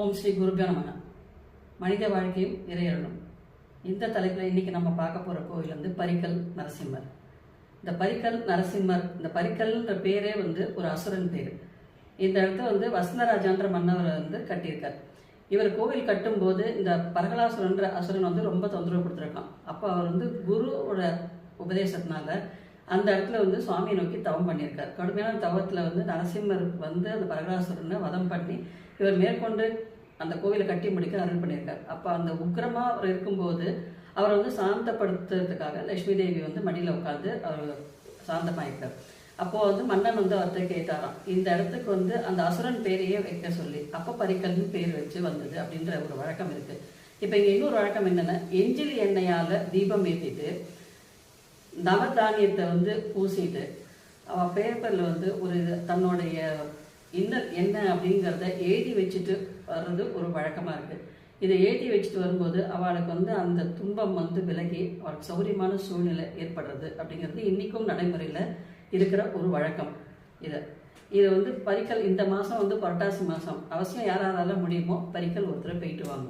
ஓம் ஸ்ரீ குருபியோ நமக. மனித வாழ்க்கையும் இறையருளும். இந்த தலைப்பில் இன்னைக்கு நம்ம பார்க்க போகிற கோவில் வந்து பரிக்கல் நரசிம்மர். இந்த பரிக்கல் நரசிம்மர், இந்த பரிக்கல்ன்ற பேரே வந்து ஒரு அசுரன் பேர். இந்த இடத்த வந்து வசந்தராஜான்ற மன்னவர் வந்து கட்டியிருக்கார். இவர் கோவில் கட்டும்போது இந்த பரகலாசுரன்ற அசுரன் வந்து ரொம்ப தொந்தரவு கொடுத்துருக்கான். அப்போ அவர் வந்து குருவோட உபதேசத்தினால அந்த இடத்துல வந்து சுவாமியை நோக்கி தவம் பண்ணியிருக்கார். கடுமையான தவத்தில் வந்து நரசிம்மர் வந்து அந்த பரகலாசுரனை வதம் பண்ணி இவர் மேற்கொண்டு அந்த கோவிலை கட்டி முடிக்க அருள் பண்ணியிருக்கார். அப்போ அந்த உக்கிரமாக அவர் இருக்கும்போது அவரை வந்து சாந்தப்படுத்துறதுக்காக லட்சுமி தேவி வந்து மடியில் உட்காந்து அவர் சாந்தமாயிருக்கார். அப்போது வந்து மன்னன் வந்து அவர்கிட்ட கேட்டாராம், இந்த இடத்துக்கு வந்து அந்த அசுரன் பேரையே வைக்க சொல்லி. அப்போ பரிக்கல்னு பேர் வச்சு வந்தது அப்படின்ற ஒரு வழக்கம் இருக்குது. இப்போ இங்கே இன்னொரு வழக்கம் என்னென்னா, எஞ்சில் எண்ணெயால் தீபம் ஏற்றிட்டு நவதானியத்தை வந்து பூசிட்டு அவள் பேப்பரில் வந்து ஒரு தன்னுடைய இன்னல் என்ன அப்படிங்கிறத எழுதி வச்சுட்டு வர்றது ஒரு வழக்கமாக இருக்குது. இதை எழுதி வச்சுட்டு வரும்போது அவளுக்கு வந்து அந்த துன்பம் வந்து விலகி அவளுக்கு சௌரியமான சூழ்நிலை ஏற்படுறது அப்படிங்கிறது இன்றைக்கும் நடைமுறையில் இருக்கிற ஒரு வழக்கம். இதை வந்து பரிக்கல் இந்த மாதம் வந்து புரட்டாசி மாதம் அவசியம் யாரால முடியுமோ பரிக்கல் ஒருத்தரை போயிட்டு வாங்க.